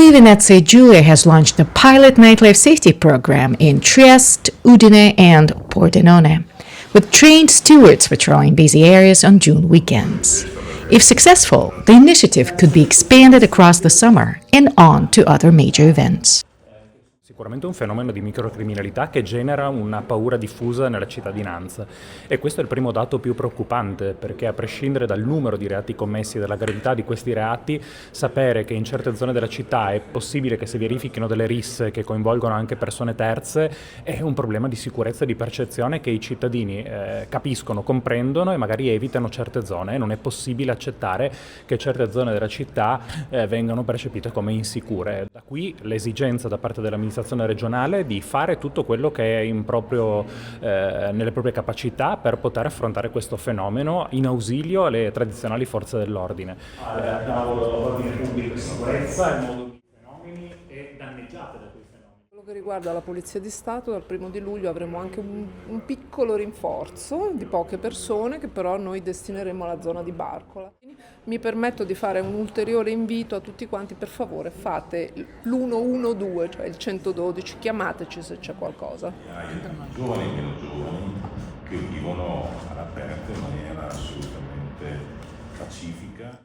Friuli Venezia Giulia has launched a pilot nightlife safety program in Trieste, Udine, and Pordenone, with trained stewards patrolling busy areas on June weekends. If successful, the initiative could be expanded across the summer and on to other major events. Sicuramente un fenomeno di microcriminalità che genera una paura diffusa nella cittadinanza e questo è il primo dato più preoccupante, perché a prescindere dal numero di reati commessi e dalla gravità di questi reati, sapere che in certe zone della città è possibile che si verifichino delle risse che coinvolgono anche persone terze è un problema di sicurezza e di percezione che i cittadini capiscono, comprendono e magari evitano certe zone. Non è possibile accettare che certe zone della città vengano percepite come insicure. Da qui l'esigenza da parte dell'amministrazione regionale di fare tutto quello che è nelle proprie capacità per poter affrontare questo fenomeno in ausilio alle tradizionali forze dell'ordine. Abbiamo l'ordine pubblico e sicurezza, il modo di fenomeni e danneggiate da quei fenomeni. Quello che riguarda la Polizia di Stato, dal 1° luglio avremo anche un piccolo rinforzo di poche persone che però noi destineremo alla zona di Barcola. Mi permetto di fare un ulteriore invito a tutti quanti: per favore fate l'112, cioè il 112, chiamateci se c'è qualcosa. Giovani e meno giovani che vivono all'aperto in maniera assolutamente pacifica.